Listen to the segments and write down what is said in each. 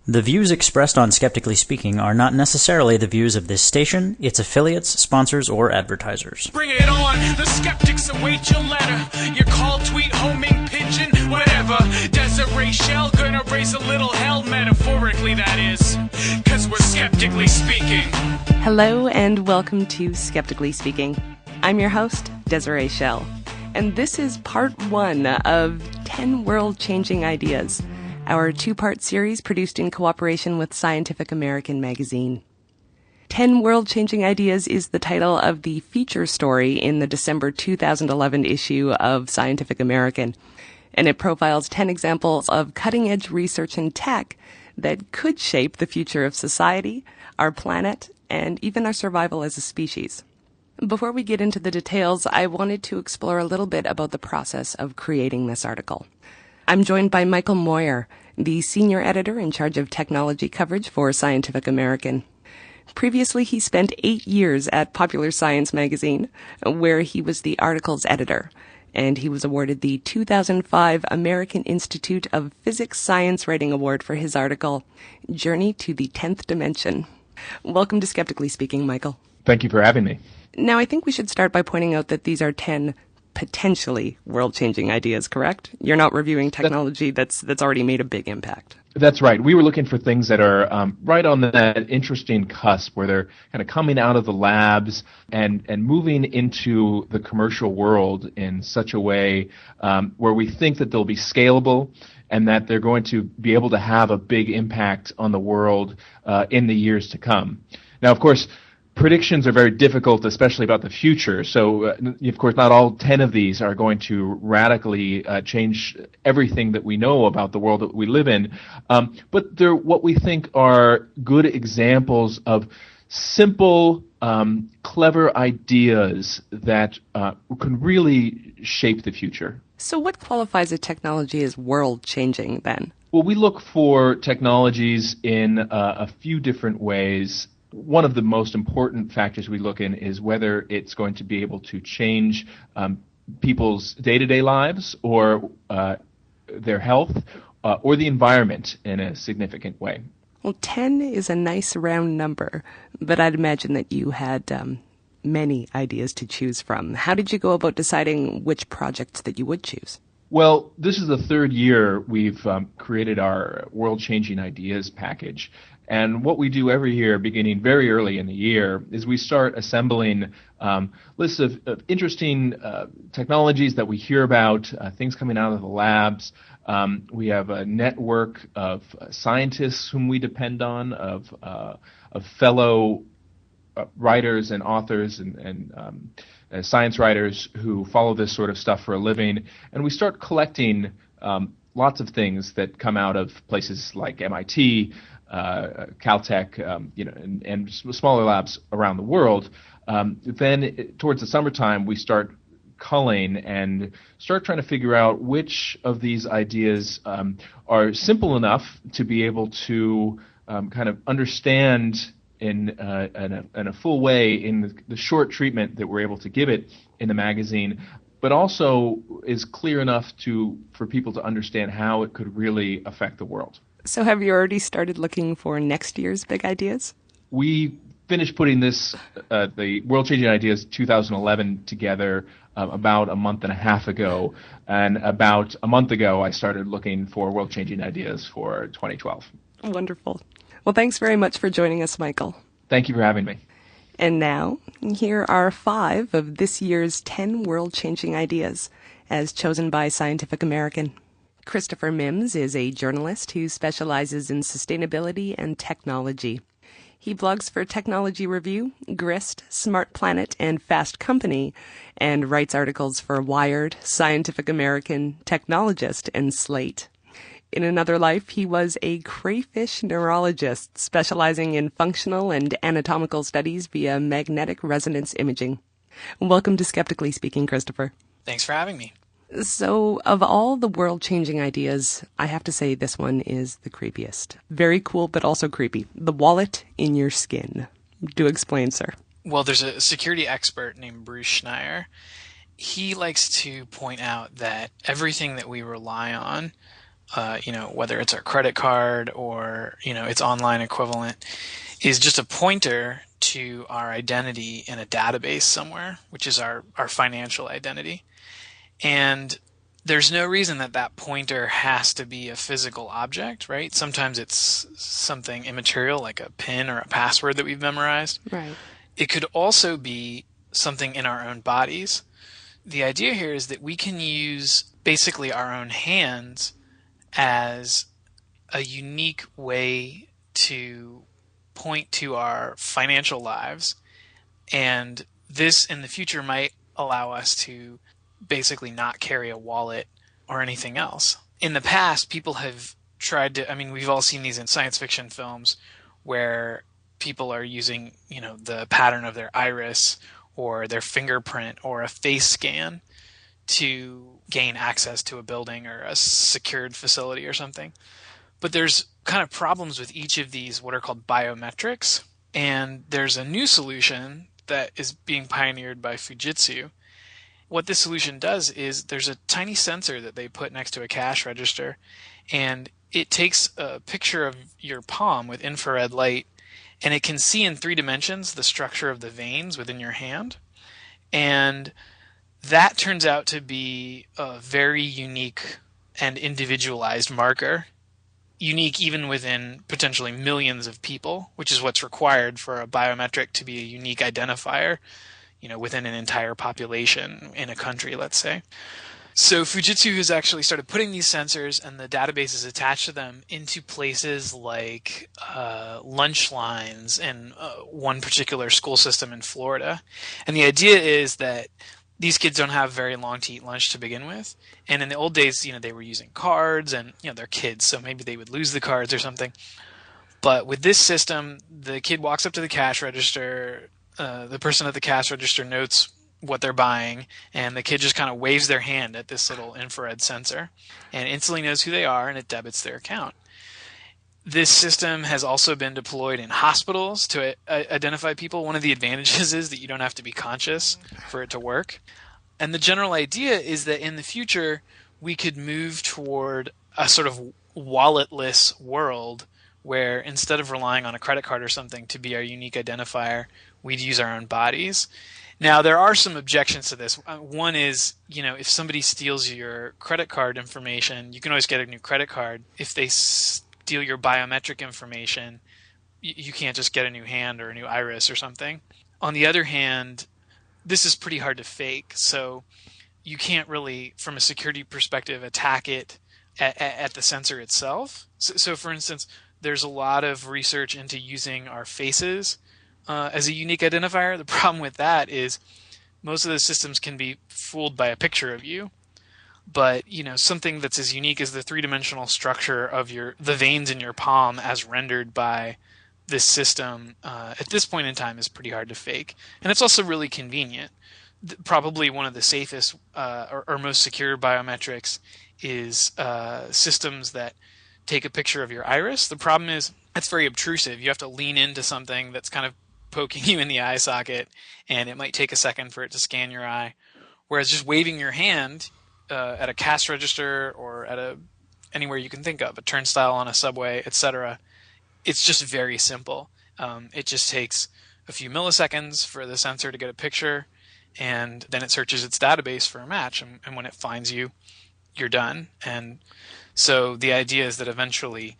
The views expressed on Skeptically Speaking are not necessarily the views of this station, its affiliates, sponsors, or advertisers. Bring it on! The skeptics await your letter. Your call, tweet, homing, pigeon, whatever. Desiree Shell gonna raise a little hell, metaphorically that is. 'Cause we're skeptically speaking. Hello and welcome to Skeptically Speaking. I'm your host, Desiree Shell. And this is part one of 10 world-changing ideas, our two-part series produced in cooperation with Scientific American magazine. 10 World-Changing Ideas is the title of the feature story in the December 2011 issue of Scientific American, and it profiles 10 examples of cutting-edge research in tech that could shape the future of society, our planet, and even our survival as a species. Before we get into the details, I wanted to explore a little bit about the process of creating this article. I'm joined by Michael Moyer, the senior editor in charge of technology coverage for Scientific American. Previously, he spent 8 years at Popular Science magazine, where he was the article's editor, and he was awarded the 2005 American Institute of Physics Science Writing Award for his article, Journey to the 10th Dimension. Welcome to Skeptically Speaking, Michael. Thank you for having me. Now, I think we should start by pointing out that these are 10 potentially world-changing ideas, correct? You're not reviewing technology that's already made a big impact. That's right. We were looking for things that are right on that interesting cusp where they're kind of coming out of the labs and moving into the commercial world in such a way where we think that they'll be scalable and that they're going to be able to have a big impact on the world in the years to come. Now, of course, predictions are very difficult, especially about the future. So, of course, not all 10 of these are going to radically change everything that we know about the world that we live in. But they're what we think are good examples of simple, clever ideas that can really shape the future. So what qualifies a technology as world-changing, then? Well, we look for technologies in a few different ways. One of the most important factors we look in is whether it's going to be able to change people's day-to-day lives or their health or the environment in a significant way. Well, 10 is a nice round number, but I'd imagine that you had many ideas to choose from. How did you go about deciding which projects that you would choose? Well, this is the third year we've created our world-changing ideas package. And what we do every year, beginning very early in the year, is we start assembling lists of interesting technologies that we hear about, things coming out of the labs. We have a network of scientists whom we depend on, of fellow writers and authors and science writers who follow this sort of stuff for a living. And we start collecting lots of things that come out of places like MIT, Caltech, and smaller labs around the world. Then towards the summertime, we start culling and start trying to figure out which of these ideas are simple enough to be able to kind of understand in a full way in the short treatment that we're able to give it in the magazine, but also is clear enough for people to understand how it could really affect the world. So have you already started looking for next year's big ideas? We finished putting this, the World Changing Ideas 2011 together about a month and a half ago. And about a month ago, I started looking for World Changing Ideas for 2012. Wonderful. Well, thanks very much for joining us, Michael. Thank you for having me. And now, here are 5 of this year's 10 world-changing ideas, as chosen by Scientific American. Christopher Mims is a journalist who specializes in sustainability and technology. He blogs for Technology Review, Grist, Smart Planet, and Fast Company, and writes articles for Wired, Scientific American, Technologist, and Slate. In another life, he was a crayfish neurologist specializing in functional and anatomical studies via magnetic resonance imaging. Welcome to Skeptically Speaking, Christopher. Thanks for having me. So, of all the world-changing ideas, I have to say this one is the creepiest. Very cool, but also creepy. The wallet in your skin. Do explain, sir. Well, there's a security expert named Bruce Schneier. He likes to point out that everything that we rely on whether it's our credit card or, its online equivalent, is just a pointer to our identity in a database somewhere, which is our financial identity. And there's no reason that pointer has to be a physical object, right? Sometimes it's something immaterial like a PIN or a password that we've memorized. Right. It could also be something in our own bodies. The idea here is that we can use basically our own hands as a unique way to point to our financial lives. And this in the future might allow us to basically not carry a wallet or anything else. In the past, people have tried to, we've all seen these in science fiction films where people are using, the pattern of their iris or their fingerprint or a face scan to gain access to a building or a secured facility or something. But there's kind of problems with each of these, what are called biometrics. And there's a new solution that is being pioneered by Fujitsu. What this solution does is there's a tiny sensor that they put next to a cash register, and it takes a picture of your palm with infrared light, and it can see in 3 dimensions the structure of the veins within your hand. And that turns out to be a very unique and individualized marker, unique even within potentially millions of people, which is what's required for a biometric to be a unique identifier, within an entire population in a country, let's say. So Fujitsu has actually started putting these sensors and the databases attached to them into places like lunch lines in one particular school system in Florida. And the idea is that these kids don't have very long to eat lunch to begin with. And in the old days, they were using cards and, they're kids, so maybe they would lose the cards or something. But with this system, the kid walks up to the cash register, the person at the cash register notes what they're buying, and the kid just kind of waves their hand at this little infrared sensor and instantly knows who they are, and it debits their account. This system has also been deployed in hospitals to identify people. One of the advantages is that you don't have to be conscious for it to work. And the general idea is that in the future, we could move toward a sort of walletless world where instead of relying on a credit card or something to be our unique identifier, we'd use our own bodies. Now, there are some objections to this. One is, if somebody steals your credit card information, you can always get a new credit card. If they steal your biometric information, you can't just get a new hand or a new iris or something. On the other hand, this is pretty hard to fake. So you can't really, from a security perspective, attack it at the sensor itself. So for instance, there's a lot of research into using our faces as a unique identifier. The problem with that is most of the systems can be fooled by a picture of you. But, something that's as unique as the 3-dimensional structure of the veins in your palm as rendered by this system at this point in time is pretty hard to fake. And it's also really convenient. Probably one of the safest or most secure biometrics is systems that take a picture of your iris. The problem is it's very obtrusive. You have to lean into something that's kind of poking you in the eye socket, and it might take a second for it to scan your eye. Whereas just waving your hand at a cash register or at anywhere you can think of, a turnstile on a subway, etc., it's just very simple. It just takes a few milliseconds for the sensor to get a picture, and then it searches its database for a match, and when it finds you, you're done. And so the idea is that eventually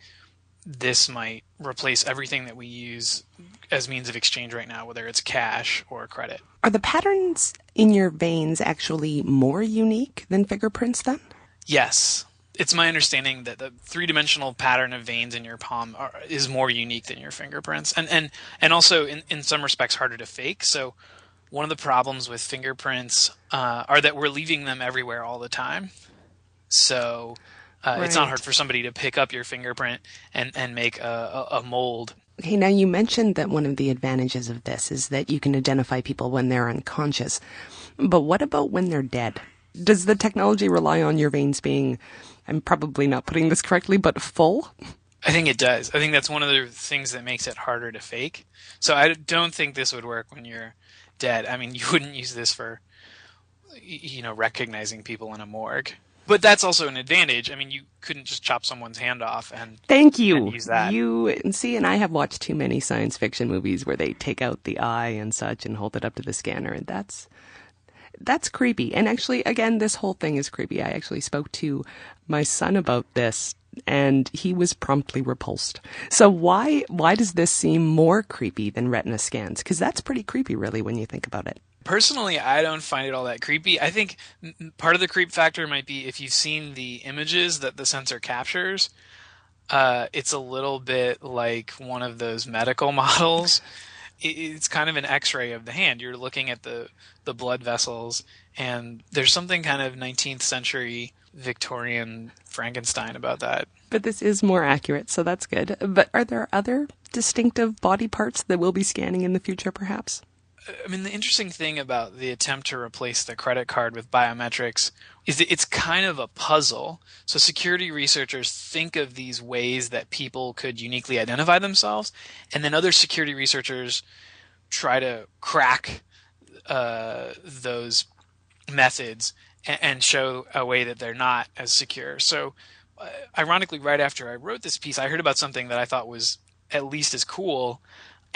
this might replace everything that we use as means of exchange right now, whether it's cash or credit. Are the patterns in your veins actually more unique than fingerprints then? Yes. It's my understanding that the 3-dimensional pattern of veins in your palm is more unique than your fingerprints, and also in some respects harder to fake. So one of the problems with fingerprints are that we're leaving them everywhere all the time. So it's not hard for somebody to pick up your fingerprint and make a mold. Okay, now you mentioned that one of the advantages of this is that you can identify people when they're unconscious. But what about when they're dead? Does the technology rely on your veins being, I'm probably not putting this correctly, but full? I think it does. I think that's one of the things that makes it harder to fake. So I don't think this would work when you're dead. I mean, you wouldn't use this for, recognizing people in a morgue. But that's also an advantage. I mean, you couldn't just chop someone's hand off and Thank you. And use that. And I have watched too many science fiction movies where they take out the eye and such and hold it up to the scanner, and that's creepy. And actually, again, this whole thing is creepy. I actually spoke to my son about this, and he was promptly repulsed. So why does this seem more creepy than retina scans? Because that's pretty creepy, really, when you think about it. Personally, I don't find it all that creepy. I think part of the creep factor might be if you've seen the images that the sensor captures, it's a little bit like one of those medical models. It's kind of an X-ray of the hand. You're looking at the blood vessels, and there's something kind of 19th century Victorian Frankenstein about that. But this is more accurate, so that's good. But are there other distinctive body parts that we'll be scanning in the future, perhaps? I mean, the interesting thing about the attempt to replace the credit card with biometrics is that it's kind of a puzzle. So security researchers think of these ways that people could uniquely identify themselves, and then other security researchers try to crack those methods and show a way that they're not as secure. So ironically, right after I wrote this piece, I heard about something that I thought was at least as cool,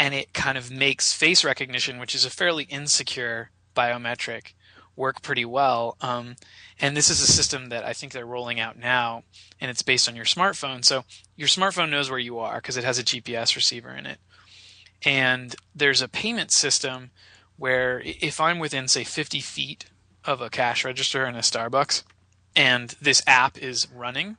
and it kind of makes face recognition, which is a fairly insecure biometric, work pretty well. And this is a system that I think they're rolling out now, and it's based on your smartphone. So your smartphone knows where you are because it has a GPS receiver in it. And there's a payment system where if I'm within, say, 50 feet of a cash register in a Starbucks, and this app is running,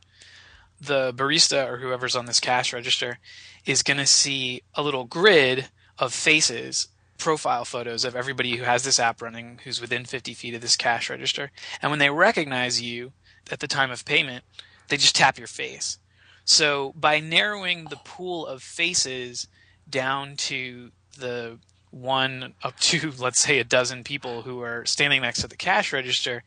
the barista or whoever's on this cash register is going to see a little grid of faces, profile photos of everybody who has this app running who's within 50 feet of this cash register. And when they recognize you at the time of payment, they just tap your face. So by narrowing the pool of faces down to the one up to, let's say, a dozen people who are standing next to the cash register,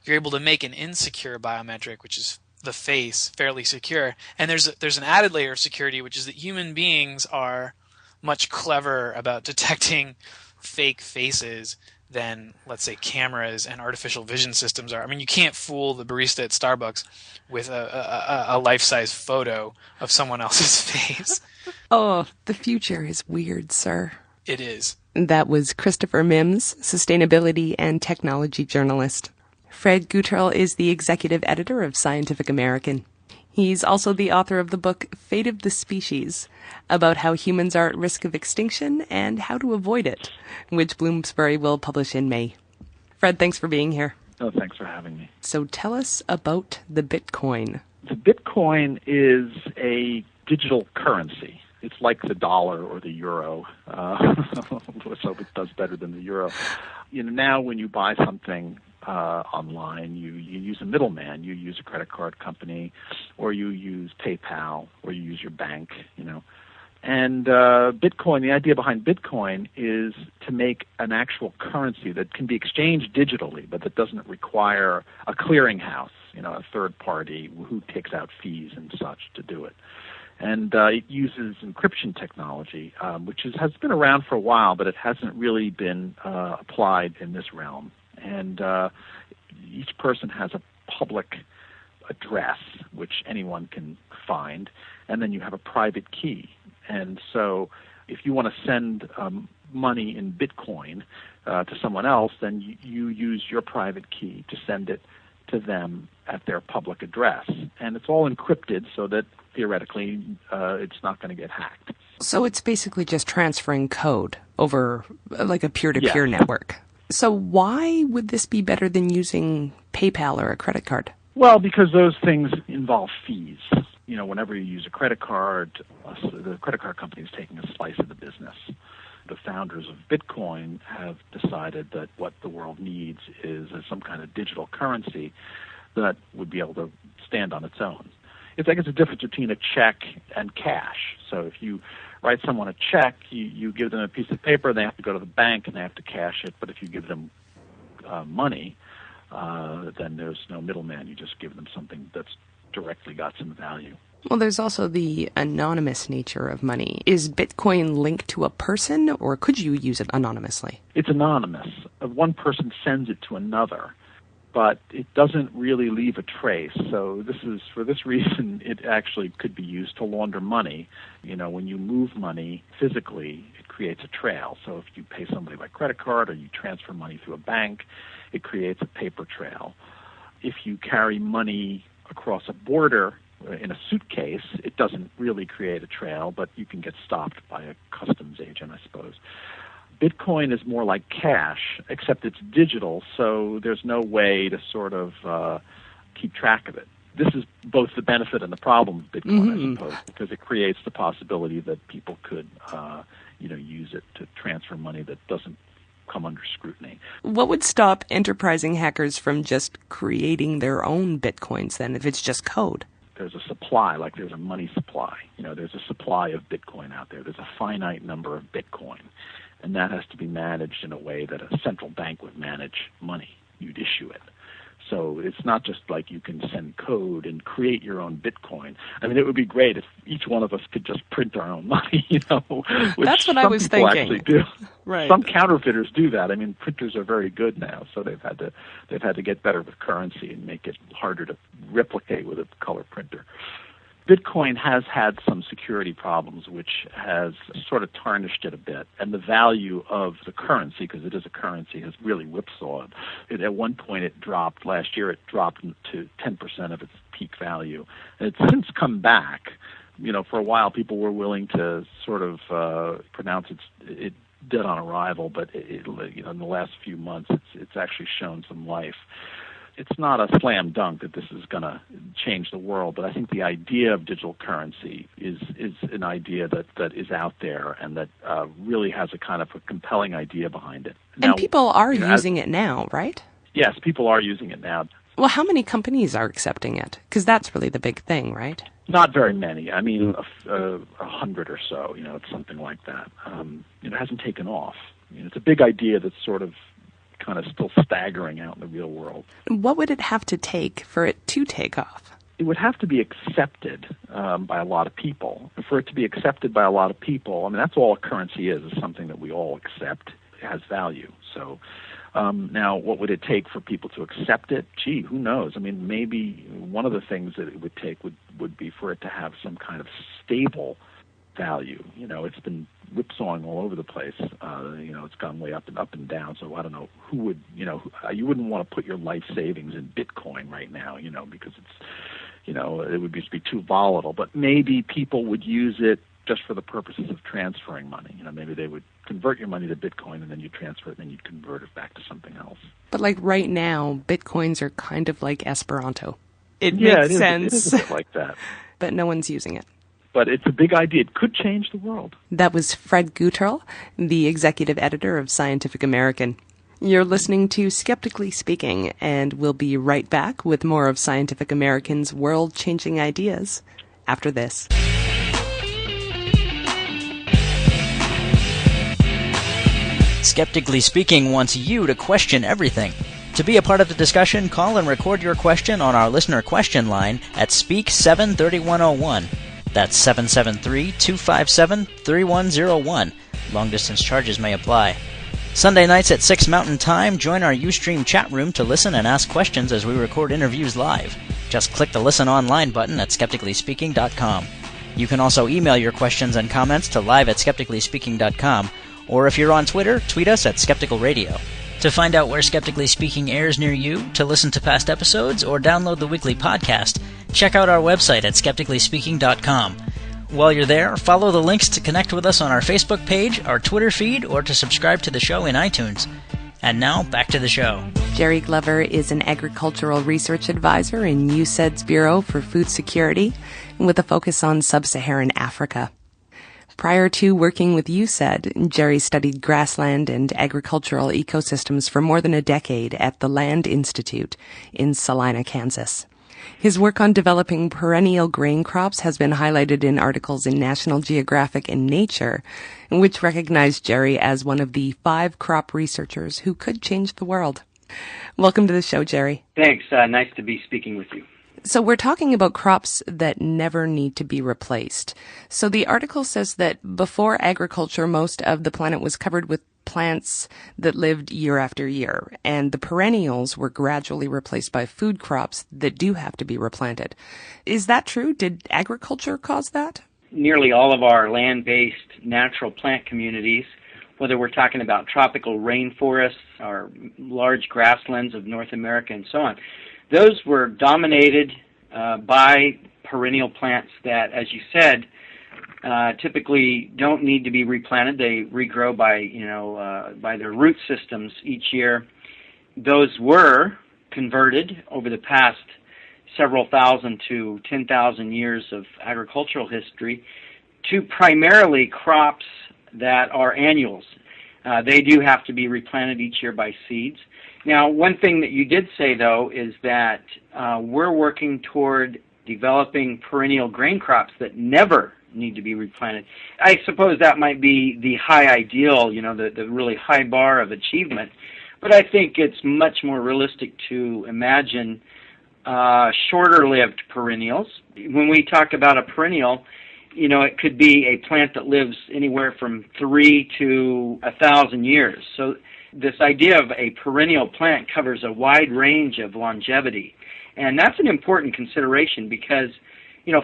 you're able to make an insecure biometric, which is the face, fairly secure. And there's an added layer of security, which is that human beings are much cleverer about detecting fake faces than, let's say, cameras and artificial vision systems are. I mean, you can't fool the barista at Starbucks with a life-size photo of someone else's face. Oh, the future is weird, sir. It is. That was Christopher Mims, sustainability and technology journalist. Fred Guterl is the executive editor of Scientific American. He's also the author of the book Fate of the Species, about how humans are at risk of extinction and how to avoid it, which Bloomsbury will publish in May. Fred, thanks for being here. Oh, thanks for having me. So tell us about the Bitcoin. The Bitcoin is a digital currency. It's like the dollar or the euro, so it does better than the euro. Now when you buy something online, you use a middleman. You use a credit card company, or you use PayPal, or you use your bank, And Bitcoin, the idea behind Bitcoin is to make an actual currency that can be exchanged digitally, but that doesn't require a clearinghouse, a third party who takes out fees and such to do it. And it uses encryption technology, which has been around for a while, but it hasn't really been applied in this realm. And each person has a public address, which anyone can find, and then you have a private key. And so if you want to send money in Bitcoin to someone else, then you use your private key to send it to them at their public address. And it's all encrypted so that theoretically it's not going to get hacked. So it's basically just transferring code over like a peer-to-peer network. So why would this be better than using PayPal or a credit card? Well, because those things involve fees. Whenever you use a credit card, the credit card company is taking a slice of the business. The founders of Bitcoin have decided that what the world needs is some kind of digital currency that would be able to stand on its own. It's like it's a difference between a check and cash. So if you write someone a check, you give them a piece of paper, they have to go to the bank and they have to cash it. But if you give them money, then there's no middleman. You just give them something that's directly got some value. Well, there's also the anonymous nature of money. Is Bitcoin linked to a person, or could you use it anonymously? It's anonymous. One person sends it to another. but it doesn't really leave a trace. So for this reason, it actually could be used to launder money. When you move money physically, it creates a trail. So if you pay somebody by credit card or you transfer money through a bank, it creates a paper trail. If you carry money across a border in a suitcase, it doesn't really create a trail, but you can get stopped by a customs agent, I suppose. Bitcoin is more like cash, except it's digital, so there's no way to sort of keep track of it. This is both the benefit and the problem of Bitcoin, I suppose, because it creates the possibility that people could, use it to transfer money that doesn't come under scrutiny. What would stop enterprising hackers from just creating their own Bitcoins then, if it's just code? There's a supply, like there's a money supply. There's a supply of Bitcoin out there. There's a finite number of Bitcoin. And that has to be managed in a way that a central bank would manage money. You'd issue it. So it's not just like you can send code and create your own Bitcoin. I mean, it would be great if each one of us could just print our own money, which that's what I was thinking. Actually do. Right. Some counterfeiters do that. I mean, printers are very good now, so they've had to get better with currency and make it harder to replicate with a color printer. Bitcoin has had some security problems, which has sort of tarnished it a bit. And the value of the currency, because it is a currency, has really whipsawed. At one point last year it dropped to 10% of its peak value. And it's since come back. For a while people were willing to sort of pronounce it dead on arrival, but in the last few months it's actually shown some life. It's not a slam dunk that this is going to change the world, but I think the idea of digital currency is an idea that is out there and that really has a kind of a compelling idea behind it. And now, people are using it now, right? Yes, people are using it now. Well, how many companies are accepting it? Because that's really the big thing, right? Not very many. I mean, 100 or so. It's something like that. It hasn't taken off. It's a big idea that's sort of kind of still staggering out in the real world. What would it have to take for it to take off? It would have to be accepted by a lot of people. And for it to be accepted by a lot of people, I mean, that's all a currency is something that we all accept. It has value. So now what would it take for people to accept it? Gee, who knows? I mean, maybe one of the things that it would take would be for it to have some kind of stable value. It's been whipsawing all over the place. It's gone way up and down. So I don't know who would, you wouldn't want to put your life savings in Bitcoin right now, because it's, it would just be too volatile. But maybe people would use it just for the purposes of transferring money. Maybe they would convert your money to Bitcoin and then you transfer it and then you'd convert it back to something else. But like right now, Bitcoins are kind of like Esperanto. It makes sense. It is a bit like that. But no one's using it. But it's a big idea. It could change the world. That was Fred Guterl, the executive editor of Scientific American. You're listening to Skeptically Speaking, and we'll be right back with more of Scientific American's world-changing ideas after this. Skeptically Speaking wants you to question everything. To be a part of the discussion, call and record your question on our listener question line at Speak 73101. That's 773-257-3101. Long-distance charges may apply. Sunday nights at 6 Mountain Time, join our Ustream chat room to listen and ask questions as we record interviews live. Just click the Listen Online button at skepticallyspeaking.com. You can also email your questions and comments to live@skepticallyspeaking.com, or if you're on Twitter, tweet us at Skeptical Radio. To find out where Skeptically Speaking airs near you, to listen to past episodes, or download the weekly podcast, check out our website at skepticallyspeaking.com. While you're there, follow the links to connect with us on our Facebook page, our Twitter feed, or to subscribe to the show in iTunes. And now, back to the show. Jerry Glover is an agricultural research advisor in USAID's Bureau for Food Security, with a focus on sub-Saharan Africa. Prior to working with USAID, Jerry studied grassland and agricultural ecosystems for more than a decade at the Land Institute in Salina, Kansas. His work on developing perennial grain crops has been highlighted in articles in National Geographic and Nature, which recognize Jerry as one of the 5 crop researchers who could change the world. Welcome to the show, Jerry. Thanks. Nice to be speaking with you. So we're talking about crops that never need to be replaced. So the article says that before agriculture, most of the planet was covered with plants that lived year after year, and the perennials were gradually replaced by food crops that do have to be replanted. Is that true? Did agriculture cause that? Nearly all of our land-based natural plant communities, whether we're talking about tropical rainforests or large grasslands of North America and so on, those were dominated by perennial plants that, as you said, typically don't need to be replanted. They regrow by their root systems each year. Those were converted over the past several thousand to 10,000 years of agricultural history to primarily crops that are annuals. They do have to be replanted each year by seeds. Now, one thing that you did say, though, is that we're working toward developing perennial grain crops that never need to be replanted. I suppose that might be the high ideal, the really high bar of achievement, but I think it's much more realistic to imagine shorter-lived perennials. When we talk about a perennial, it could be a plant that lives anywhere from 3 to 1,000 years. So this idea of a perennial plant covers a wide range of longevity. And that's an important consideration because,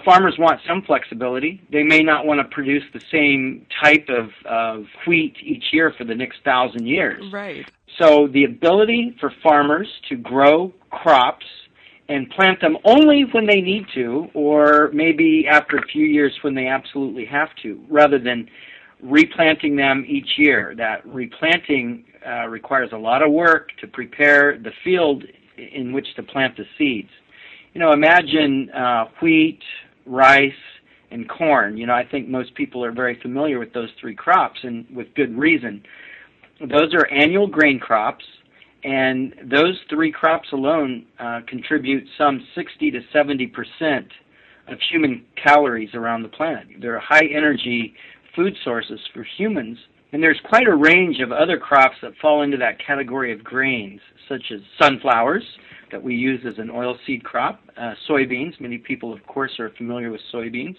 farmers want some flexibility. They may not want to produce the same type of wheat each year for the next 1,000 years. Right. So the ability for farmers to grow crops and plant them only when they need to, or maybe after a few years when they absolutely have to, rather than replanting them each year. That replanting requires a lot of work to prepare the field in which to plant the seeds. Imagine wheat, rice, and corn. I think most people are very familiar with those three crops, and with good reason. Those are annual grain crops, and those three crops alone contribute some 60 to 70% of human calories around the planet. They're high-energy food sources for humans, and there's quite a range of other crops that fall into that category of grains, such as sunflowers that we use as an oilseed crop, soybeans. Many people, of course, are familiar with soybeans,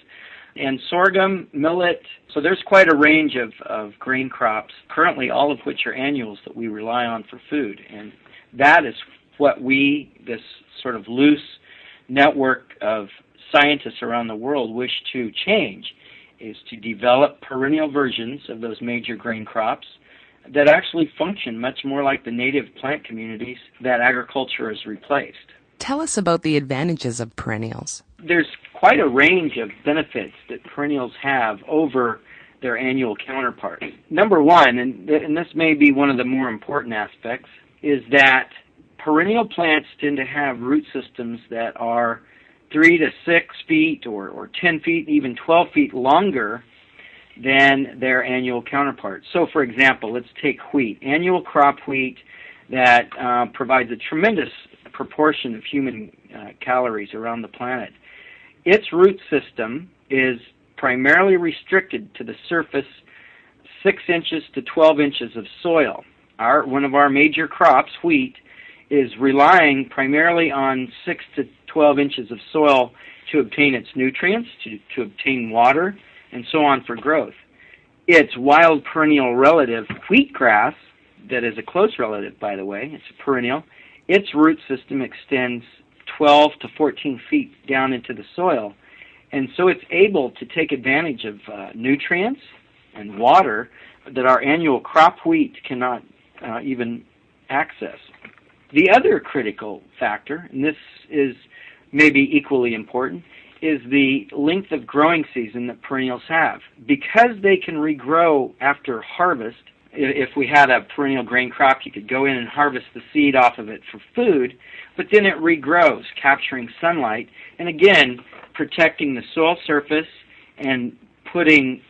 and sorghum, millet. So there's quite a range of grain crops, currently all of which are annuals that we rely on for food. And that is what this sort of loose network of scientists around the world wish to change, is to develop perennial versions of those major grain crops that actually function much more like the native plant communities that agriculture has replaced. Tell us about the advantages of perennials. There's quite a range of benefits that perennials have over their annual counterparts. Number one, and this may be one of the more important aspects, is that perennial plants tend to have root systems that are 3 to 6 feet or 10 feet, even 12 feet longer than their annual counterparts. So, for example, let's take wheat. Annual crop wheat that provides a tremendous proportion of human calories around the planet. Its root system is primarily restricted to the surface 6 inches to 12 inches of soil. One of our major crops, wheat, is relying primarily on 6 to 12 inches of soil to obtain its nutrients, to obtain water, and so on for growth. Its wild perennial relative, wheatgrass, that is a close relative, by the way, it's a perennial, its root system extends 12 to 14 feet down into the soil, and so it's able to take advantage of nutrients and water that our annual crop wheat cannot even access. The other critical factor, and this is maybe equally important, is the length of growing season that perennials have. Because they can regrow after harvest, if we had a perennial grain crop, you could go in and harvest the seed off of it for food, but then it regrows, capturing sunlight, and again, protecting the soil surface and putting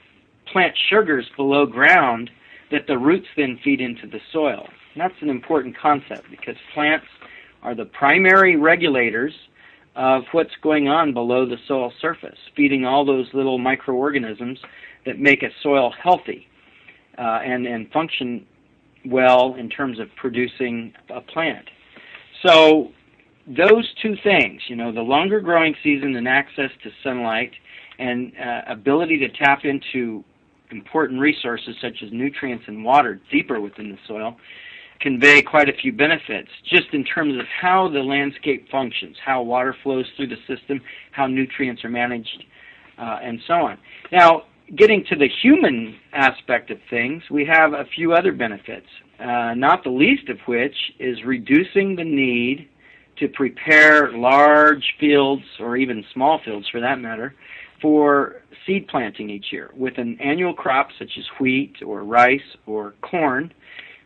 plant sugars below ground that the roots then feed into the soil. And that's an important concept because plants are the primary regulators of what's going on below the soil surface, feeding all those little microorganisms that make a soil healthy and function well in terms of producing a plant. So those two things, the longer growing season and access to sunlight and ability to tap into important resources such as nutrients and water deeper within the soil convey quite a few benefits, just in terms of how the landscape functions, how water flows through the system, how nutrients are managed, and so on. Now, getting to the human aspect of things, we have a few other benefits, not the least of which is reducing the need to prepare large fields, or even small fields for that matter, for seed planting each year. With an annual crop such as wheat or rice or corn,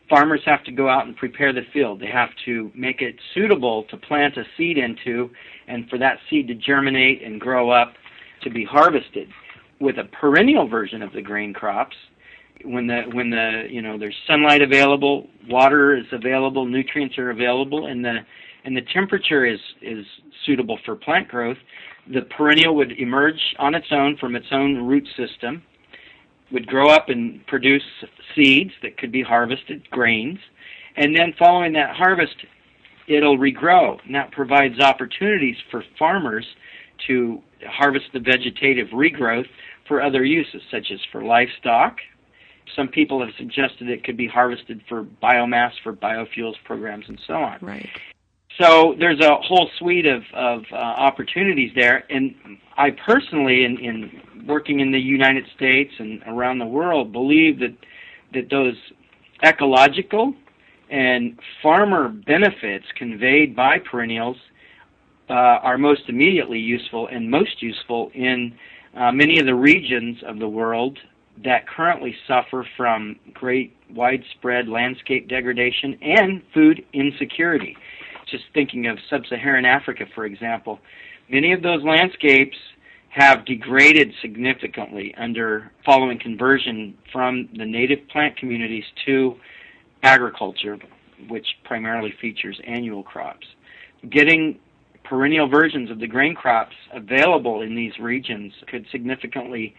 farmers have to go out and prepare the field. They have to make it suitable to plant a seed into, and for that seed to germinate and grow up to be harvested. With a perennial version of the grain crops, when there's sunlight available, water is available, nutrients are available, and the temperature is suitable for plant growth, the perennial would emerge on its own from its own root system, would grow up and produce seeds that could be harvested, grains, and then following that harvest, it'll regrow. And that provides opportunities for farmers to harvest the vegetative regrowth for other uses, such as for livestock. Some people have suggested it could be harvested for biomass, for biofuels programs, and so on. Right. So there's a whole suite of opportunities there, and I personally, in working in the United States and around the world, believe that those ecological and farmer benefits conveyed by perennials are most immediately useful and most useful in many of the regions of the world that currently suffer from great widespread landscape degradation and food insecurity. Just thinking of sub-Saharan Africa, for example, many of those landscapes have degraded significantly under following conversion from the native plant communities to agriculture, which primarily features annual crops. Getting perennial versions of the grain crops available in these regions could significantly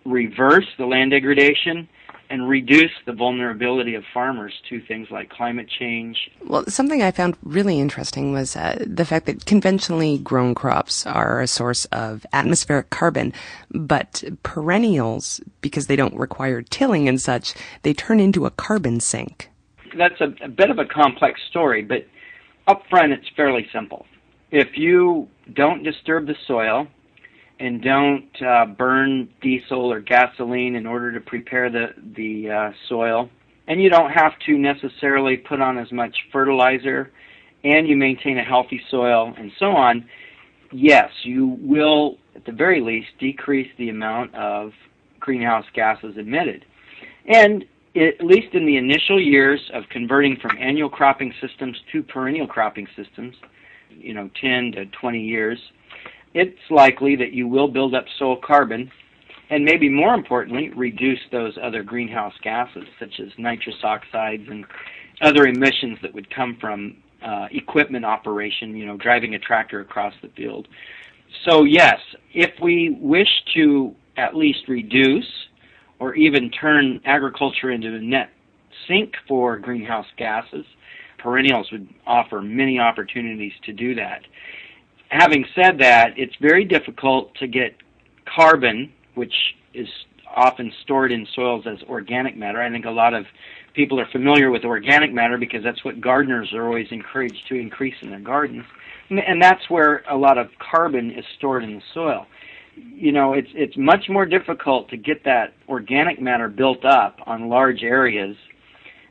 reverse the land degradation and reduce the vulnerability of farmers to things like climate change. Well, something I found really interesting was the fact that conventionally grown crops are a source of atmospheric carbon, but perennials, because they don't require tilling and such, they turn into a carbon sink. That's a bit of a complex story, but up front it's fairly simple. If you don't disturb the soil and don't burn diesel or gasoline in order to prepare the soil, and you don't have to necessarily put on as much fertilizer, and you maintain a healthy soil and so on, yes, you will, at the very least, decrease the amount of greenhouse gases emitted. And at least in the initial years of converting from annual cropping systems to perennial cropping systems, 10 to 20 years, it's likely that you will build up soil carbon and maybe more importantly, reduce those other greenhouse gases such as nitrous oxides and other emissions that would come from equipment operation, driving a tractor across the field. So yes, if we wish to at least reduce or even turn agriculture into a net sink for greenhouse gases, perennials would offer many opportunities to do that. Having said that, it's very difficult to get carbon, which is often stored in soils as organic matter. I think a lot of people are familiar with organic matter because that's what gardeners are always encouraged to increase in their gardens. And that's where a lot of carbon is stored in the soil. It's much more difficult to get that organic matter built up on large areas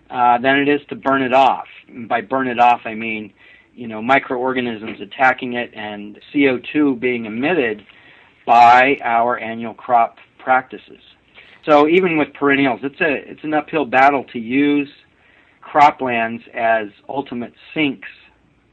than it is to burn it off. And by burn it off, I mean microorganisms attacking it and CO2 being emitted by our annual crop practices. So even with perennials, it's an uphill battle to use croplands as ultimate sinks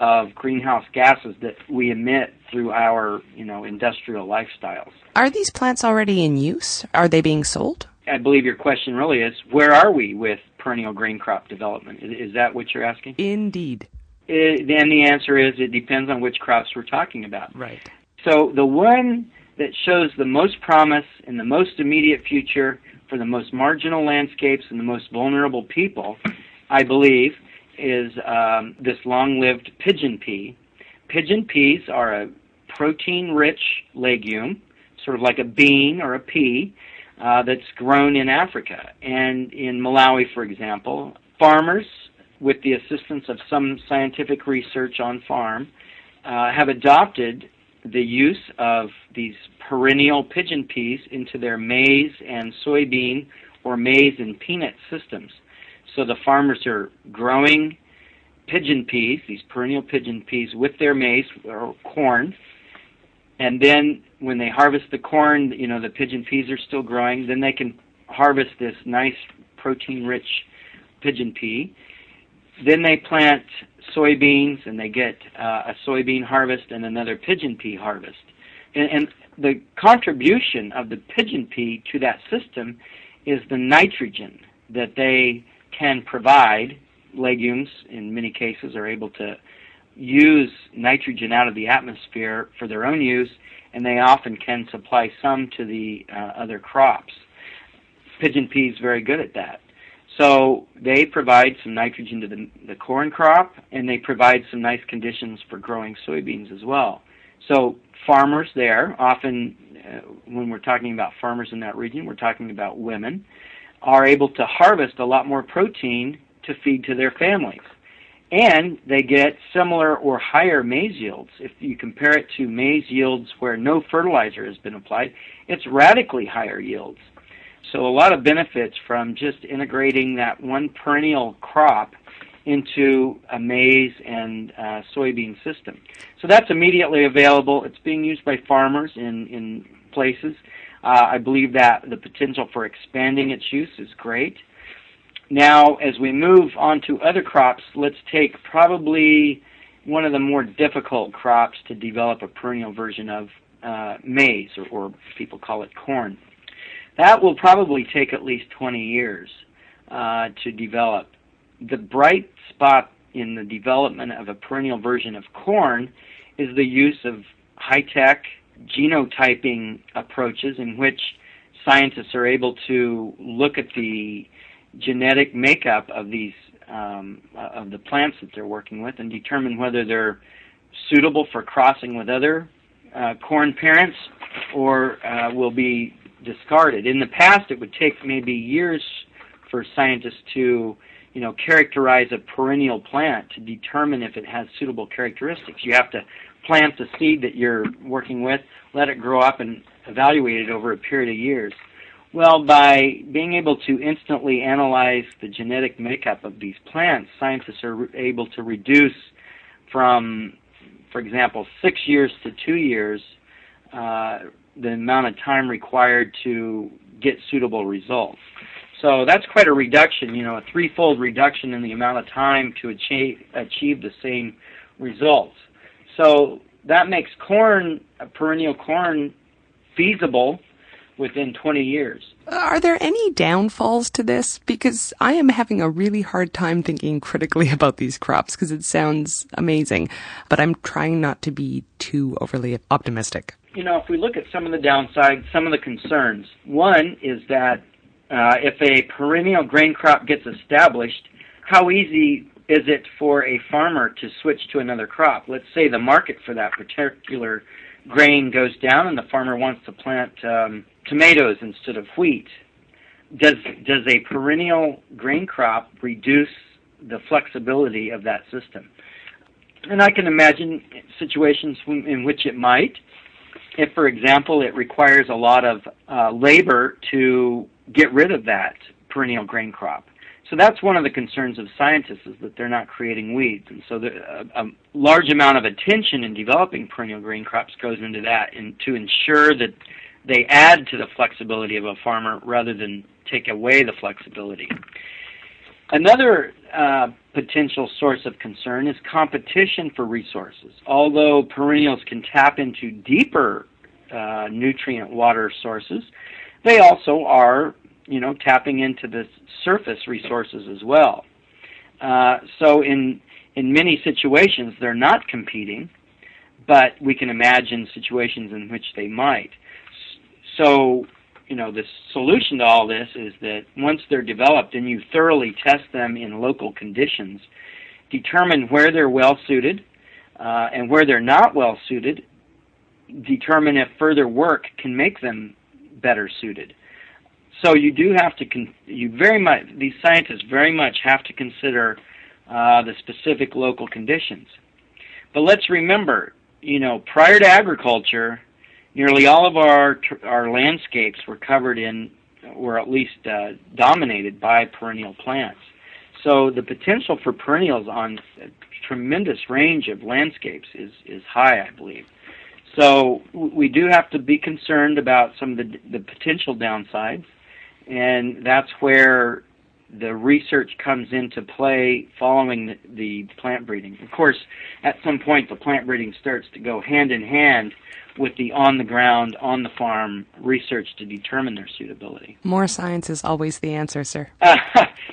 of greenhouse gases that we emit through our industrial lifestyles. Are these plants already in use? Are they being sold? I believe your question really is, where are we with perennial grain crop development? Is that what you're asking? Indeed. Then the answer is it depends on which crops we're talking about. Right. So the one that shows the most promise in the most immediate future for the most marginal landscapes and the most vulnerable people, I believe, is this long-lived pigeon pea. Pigeon peas are a protein-rich legume, sort of like a bean or a pea, that's grown in Africa. And in Malawi, for example, farmers, with the assistance of some scientific research on farm, have adopted the use of these perennial pigeon peas into their maize and soybean or maize and peanut systems. So the farmers are growing pigeon peas, these perennial pigeon peas, with their maize or corn, and then when they harvest the corn, the pigeon peas are still growing, then they can harvest this nice protein-rich pigeon pea. Then they plant soybeans, and they get a soybean harvest and another pigeon pea harvest. And the contribution of the pigeon pea to that system is the nitrogen that they can provide. Legumes, in many cases, are able to use nitrogen out of the atmosphere for their own use, and they often can supply some to the other crops. Pigeon pea is very good at that. So they provide some nitrogen to the corn crop, and they provide some nice conditions for growing soybeans as well. So farmers there, often when we're talking about farmers in that region, we're talking about women, are able to harvest a lot more protein to feed to their families. And they get similar or higher maize yields. If you compare it to maize yields where no fertilizer has been applied, it's radically higher yields. So a lot of benefits from just integrating that one perennial crop into a maize and soybean system. So that's immediately available. It's being used by farmers in places. I believe that the potential for expanding its use is great. Now, as we move on to other crops, let's take probably one of the more difficult crops to develop a perennial version of, maize, or people call it corn. That will probably take at least 20 years to develop. The bright spot in the development of a perennial version of corn is the use of high-tech genotyping approaches in which scientists are able to look at the genetic makeup of these of the plants that they're working with and determine whether they're suitable for crossing with other corn parents or will be discarded. In the past, it would take maybe years for scientists to characterize a perennial plant to determine if it has suitable characteristics. You have to plant the seed that you're working with, let it grow up, and evaluate it over a period of years. Well, by being able to instantly analyze the genetic makeup of these plants, scientists are able to reduce from, for example, 6 years to 2 years the amount of time required to get suitable results. So that's quite a reduction, a threefold reduction in the amount of time to achieve the same results. So that makes corn, perennial corn, feasible within 20 years. Are there any downfalls to this? Because I am having a really hard time thinking critically about these crops because it sounds amazing, but I'm trying not to be too overly optimistic. If we look at some of the downsides, some of the concerns, one is that if a perennial grain crop gets established, how easy is it for a farmer to switch to another crop? Let's say the market for that particular grain goes down and the farmer wants to plant tomatoes instead of wheat. Does a perennial grain crop reduce the flexibility of that system? And I can imagine situations in which it might. If, for example, it requires a lot of labor to get rid of that perennial grain crop. So that's one of the concerns of scientists, is that they're not creating weeds. And so a large amount of attention in developing perennial grain crops goes into that, and to ensure that they add to the flexibility of a farmer rather than take away the flexibility. Another potential source of concern is competition for resources. Although perennials can tap into deeper nutrient water sources, they also are, tapping into the surface resources as well. So in many situations, they're not competing, but we can imagine situations in which they might. So, the solution to all this is that once they're developed and you thoroughly test them in local conditions, determine where they're well suited and where they're not well suited, determine if further work can make them better suited. So you do have to, these scientists very much have to consider the specific local conditions. But let's remember, prior to agriculture, nearly all of our landscapes were covered in, or at least dominated by perennial plants. So the potential for perennials on a tremendous range of landscapes is high, I believe. So we do have to be concerned about some of the potential downsides, and that's where the research comes into play following the plant breeding. Of course, at some point, the plant breeding starts to go hand in hand with the on-the-ground, on-the-farm research to determine their suitability. More science is always the answer, sir.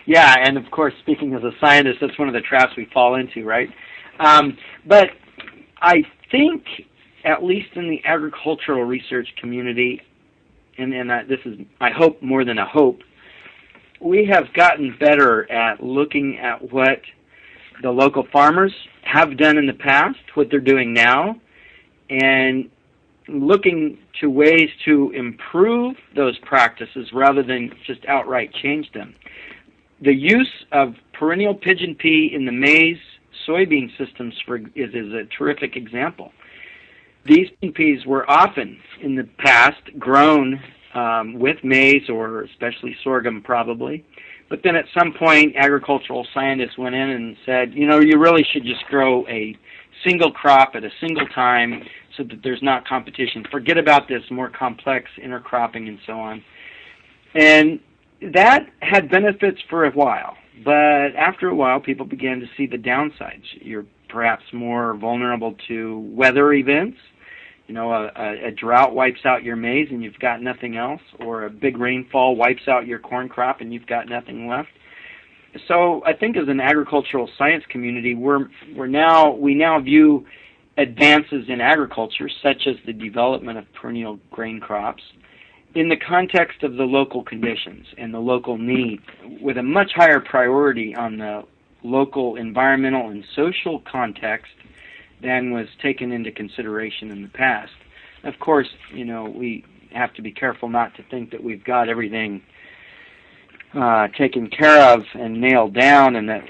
Yeah, and of course, speaking as a scientist, that's one of the traps we fall into, right? But I think, at least in the agricultural research community, and this is, I hope, more than a hope, we have gotten better at looking at what the local farmers have done in the past, what they're doing now, and looking to ways to improve those practices rather than just outright change them. The use of perennial pigeon pea in the maize soybean systems is a terrific example. These peas were often in the past grown with maize, or especially sorghum probably, but then at some point agricultural scientists went in and said, you really should just grow a single crop at a single time so that there's not competition. Forget about this more complex intercropping and so on. And that had benefits for a while, but after a while people began to see the downsides. You're perhaps more vulnerable to weather events. A drought wipes out your maize and you've got nothing else, or a big rainfall wipes out your corn crop and you've got nothing left. So I think as an agricultural science community, we now view advances in agriculture, such as the development of perennial grain crops, in the context of the local conditions and the local need, with a much higher priority on the local environmental and social context than was taken into consideration in the past. Of course, we have to be careful not to think that we've got everything taken care of and nailed down, and that,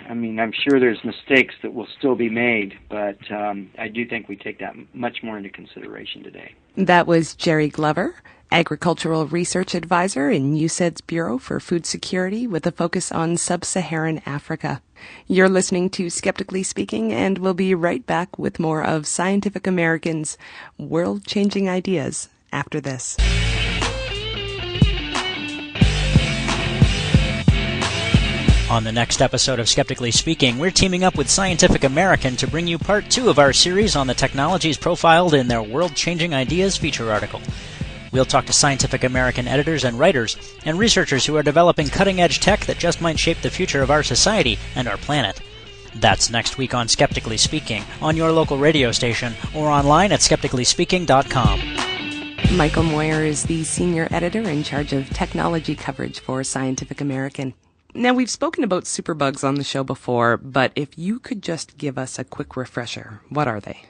I'm sure there's mistakes that will still be made, but I do think we take that much more into consideration today. That was Jerry Glover, Agricultural Research Advisor in USAID's Bureau for Food Security, with a focus on sub-Saharan Africa. You're listening to Skeptically Speaking, and we'll be right back with more of Scientific American's world-changing ideas after this. On the next episode of Skeptically Speaking, we're teaming up with Scientific American to bring you part 2 of our series on the technologies profiled in their World-Changing Ideas feature article. We'll talk to Scientific American editors and writers, and researchers who are developing cutting-edge tech that just might shape the future of our society and our planet. That's next week on Skeptically Speaking, on your local radio station, or online at skepticallyspeaking.com. Michael Moyer is the senior editor in charge of technology coverage for Scientific American. Now, we've spoken about superbugs on the show before, but if you could just give us a quick refresher, what are they?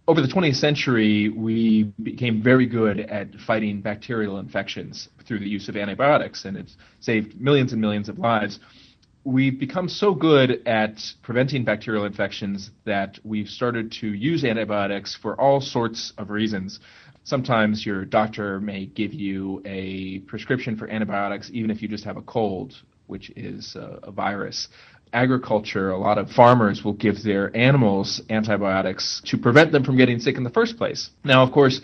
Over the 20th century, we became very good at fighting bacterial infections through the use of antibiotics, and it's saved millions and millions of lives. We've become so good at preventing bacterial infections that we've started to use antibiotics for all sorts of reasons. Sometimes your doctor may give you a prescription for antibiotics even if you just have a cold, which is a virus. Agriculture, a lot of farmers will give their animals antibiotics to prevent them from getting sick in the first place. Now, of course,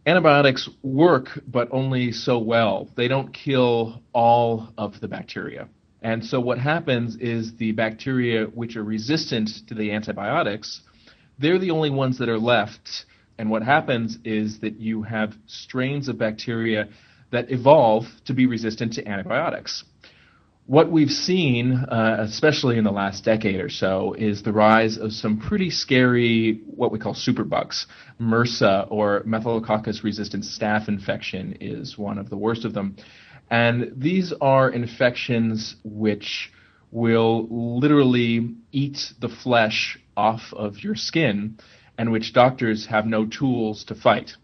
antibiotics work, but only so well. They don't kill all of the bacteria. And so what happens is the bacteria which are resistant to the antibiotics, they're the only ones that are left. And what happens is that you have strains of bacteria that evolve to be resistant to antibiotics. What we've seen, especially in the last decade or so, is the rise of some pretty scary, what we call superbugs. MRSA, or Methylcoccus-resistant staph infection, is one of the worst of them. And these are infections which will literally eat the flesh off of your skin, and which doctors have no tools to fight.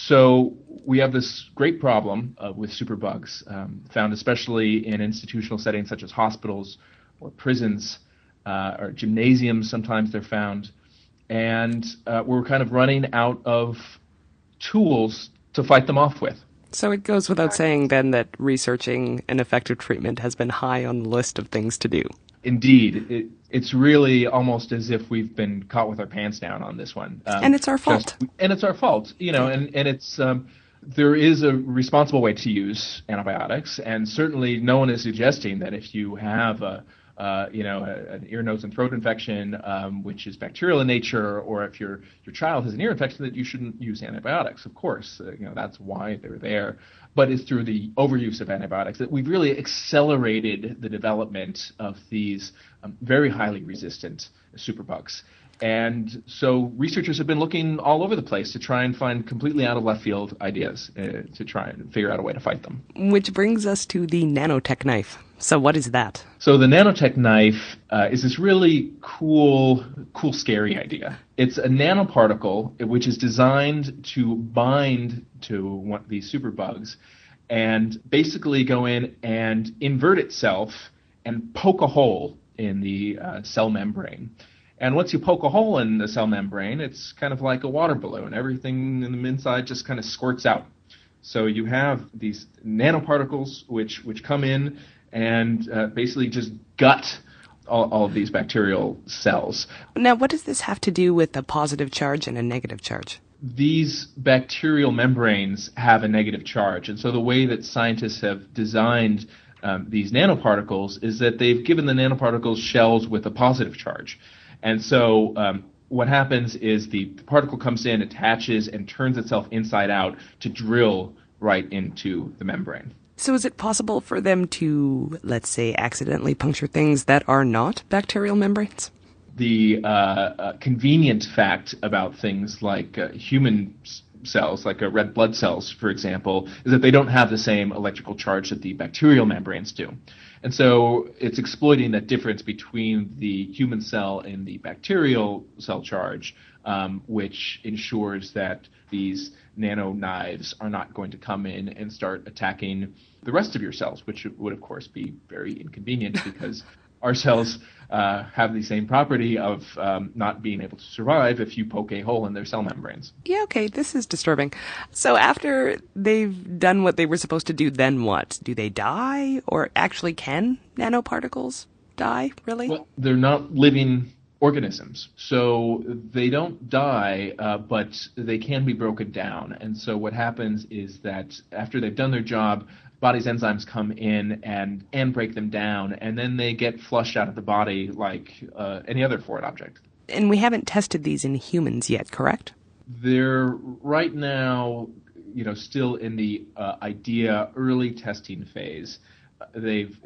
So we have this great problem with superbugs, found especially in institutional settings such as hospitals or prisons or gymnasiums. Sometimes they're found. And we're kind of running out of tools to fight them off with. So it goes without saying then that researching an effective treatment has been high on the list of things to do. Indeed. It's really almost as if we've been caught with our pants down on this one. And it's our fault. And it's our fault, and it's there is a responsible way to use antibiotics, and certainly no one is suggesting that if you have an ear, nose, and throat infection, which is bacterial in nature, or if your child has an ear infection, that you shouldn't use antibiotics. Of course, that's why they're there. But it's through the overuse of antibiotics that we've really accelerated the development of these very highly resistant superbugs. And so researchers have been looking all over the place to try and find completely out of left field ideas to try and figure out a way to fight them. Which brings us to the nanotech knife. So what is that? So the nanotech knife is this really cool, scary idea. It's a nanoparticle which is designed to bind to one of these superbugs and basically go in and invert itself and poke a hole in the cell membrane. And once you poke a hole in the cell membrane, it's kind of like a water balloon. Everything in the inside just kind of squirts out. So you have these nanoparticles which come in and basically just gut all of these bacterial cells. Now, what does this have to do with a positive charge and a negative charge? These bacterial membranes have a negative charge. And so the way that scientists have designed these nanoparticles is that they've given the nanoparticles shells with a positive charge. And so what happens is the particle comes in, attaches, and turns itself inside out to drill right into the membrane. So is it possible for them to, let's say, accidentally puncture things that are not bacterial membranes? The convenient fact about things like human cells, like red blood cells, for example, is that they don't have the same electrical charge that the bacterial membranes do. And so it's exploiting that difference between the human cell and the bacterial cell charge, which ensures that these nano knives are not going to come in and start attacking the rest of your cells, which would, of course, be very inconvenient because our cells have the same property of not being able to survive if you poke a hole in their cell membranes. Yeah, okay, this is disturbing. So after they've done what they were supposed to do, then what? Do they die? Or actually can nanoparticles die, really? Well, they're not living organisms, so they don't die, but they can be broken down. And so what happens is that after they've done their job, body's enzymes come in and break them down, and then they get flushed out of the body like any other foreign object. And we haven't tested these in humans yet, correct? They're right now, still in the early testing phase. They've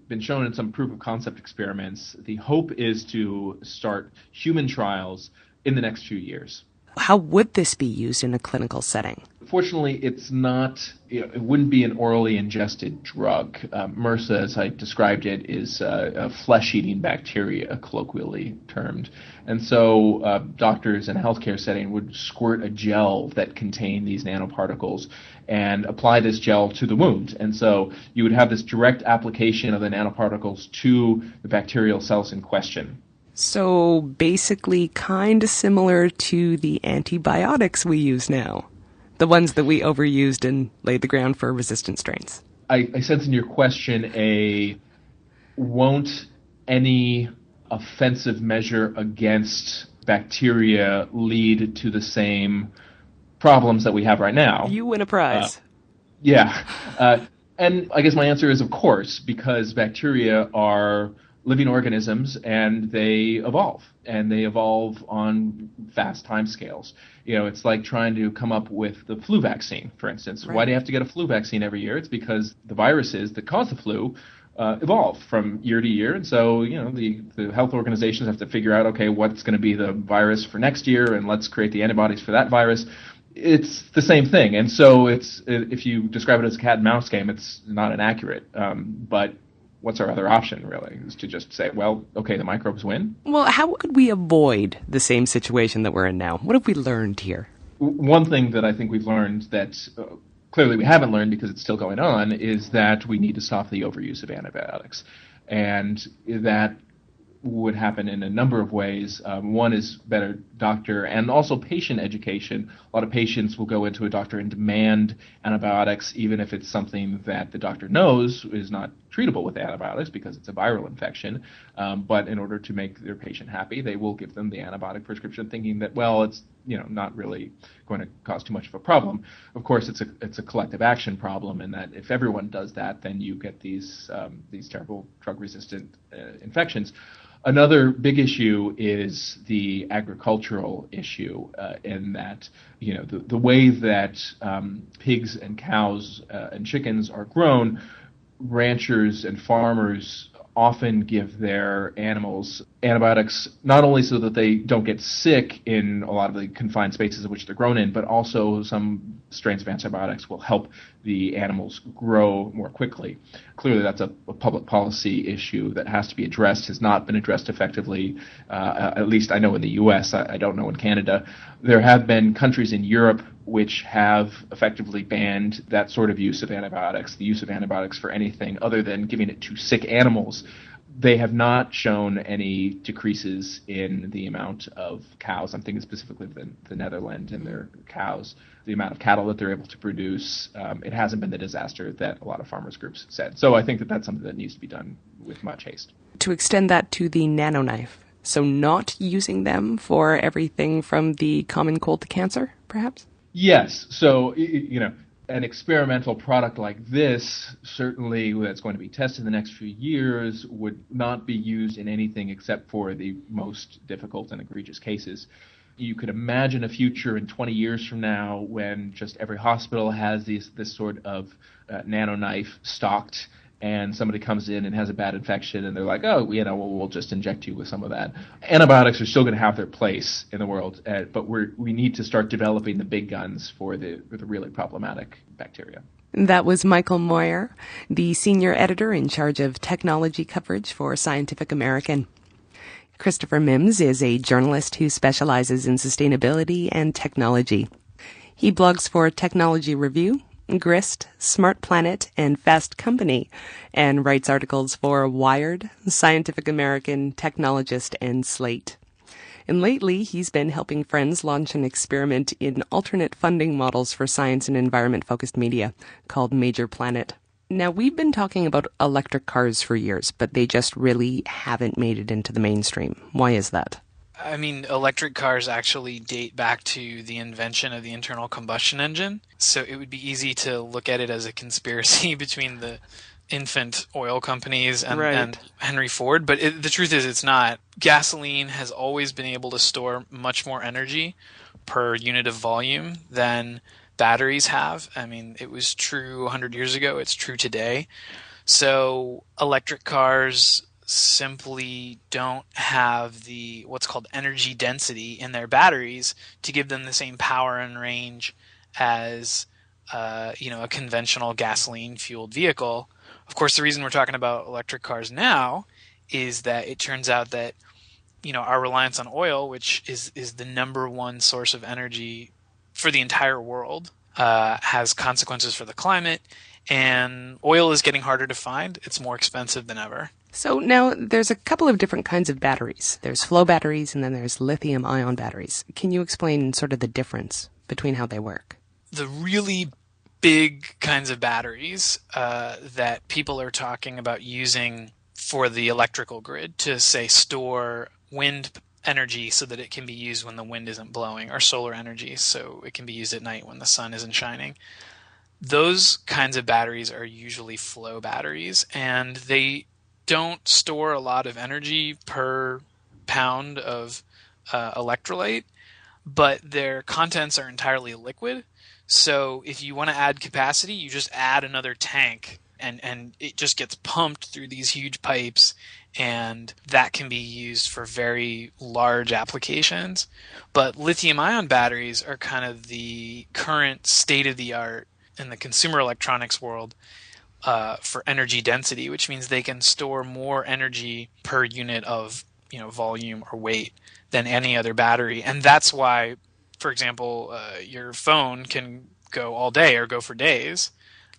been shown in some proof of concept experiments. The hope is to start human trials in the next few years. How would this be used in a clinical setting? Fortunately, it's not, it wouldn't be an orally ingested drug. MRSA, as I described it, is a flesh-eating bacteria, colloquially termed. And so doctors in a healthcare setting would squirt a gel that contained these nanoparticles and apply this gel to the wound. And so you would have this direct application of the nanoparticles to the bacterial cells in question. So basically kind of similar to the antibiotics we use now, the ones that we overused and laid the ground for resistant strains. I sense in your question won't any offensive measure against bacteria lead to the same problems that we have right now? You win a prize. Yeah. And I guess my answer is of course, because bacteria are living organisms and they evolve on fast timescales. It's like trying to come up with the flu vaccine, for instance. Right. Why do you have to get a flu vaccine every year? It's because the viruses that cause the flu evolve from year to year. And so, the health organizations have to figure out, okay, what's going to be the virus for next year, and let's create the antibodies for that virus. It's the same thing. And so if you describe it as a cat and mouse game, it's not inaccurate. But what's our other option, really, is to just say, well, okay, the microbes win? Well, how could we avoid the same situation that we're in now? What have we learned here? One thing that I think we've learned that clearly we haven't learned because it's still going on is that we need to stop the overuse of antibiotics. And that would happen in a number of ways. One is better doctor and also patient education. A lot of patients will go into a doctor and demand antibiotics, even if it's something that the doctor knows is not treatable with antibiotics because it's a viral infection. But in order to make their patient happy, they will give them the antibiotic prescription, thinking that, well, it's not really going to cause too much of a problem. Of course, it's a collective action problem, in that if everyone does that, then you get these terrible drug-resistant infections. Another big issue is the agricultural issue, in that the way that pigs and cows and chickens are grown, ranchers and farmers often give their animals antibiotics not only so that they don't get sick in a lot of the confined spaces in which they're grown in, but also some strains of antibiotics will help the animals grow more quickly. Clearly, that's a public policy issue that has to be addressed, has not been addressed effectively, at least I know in the U.S., I don't know in Canada. There have been countries in Europe which have effectively banned that sort of use of antibiotics, the use of antibiotics for anything other than giving it to sick animals. They have not shown any decreases in the amount of cows. I'm thinking specifically of the Netherlands and their cows, the amount of cattle that they're able to produce. It hasn't been the disaster that a lot of farmers groups said. So I think that that's something that needs to be done with much haste. To extend that to the nanoknife, so not using them for everything from the common cold to cancer, perhaps? Yes. So, an experimental product like this, certainly that's going to be tested in the next few years, would not be used in anything except for the most difficult and egregious cases. You could imagine a future in 20 years from now when just every hospital has this sort of nanoknife stocked, and somebody comes in and has a bad infection, and they're like, we'll just inject you with some of that. Antibiotics are still going to have their place in the world, but we need to start developing the big guns for the really problematic bacteria. That was Michael Moyer, the senior editor in charge of technology coverage for Scientific American. Christopher Mims is a journalist who specializes in sustainability and technology. He blogs for Technology Review, Grist, Smart Planet, and Fast Company, and writes articles for Wired, Scientific American, Technologist, and Slate. And lately, he's been helping friends launch an experiment in alternate funding models for science and environment-focused media called Major Planet. Now, we've been talking about electric cars for years, but they just really haven't made it into the mainstream. Why is that? I mean, electric cars actually date back to the invention of the internal combustion engine, so it would be easy to look at it as a conspiracy between the infant oil companies and Henry Ford, but the truth is it's not. Gasoline has always been able to store much more energy per unit of volume than batteries have. I mean, it was true 100 years ago, it's true today. So electric cars simply don't have the what's called energy density in their batteries to give them the same power and range as a conventional gasoline fueled vehicle. Of course, the reason we're talking about electric cars now is that it turns out that our reliance on oil, which is the number one source of energy for the entire world, has consequences for the climate, and oil is getting harder to find. It's more expensive than ever. So now there's a couple of different kinds of batteries. There's flow batteries and then there's lithium-ion batteries. Can you explain sort of the difference between how they work? The really big kinds of batteries that people are talking about using for the electrical grid to, say, store wind energy so that it can be used when the wind isn't blowing, or solar energy so it can be used at night when the sun isn't shining. Those kinds of batteries are usually flow batteries, and they don't store a lot of energy per pound of electrolyte, but their contents are entirely liquid. So if you want to add capacity, you just add another tank, and it just gets pumped through these huge pipes, and that can be used for very large applications. But lithium-ion batteries are kind of the current state-of-the-art in the consumer electronics world for energy density, which means they can store more energy per unit of volume or weight than any other battery. And that's why for example, your phone can go all day or go for days,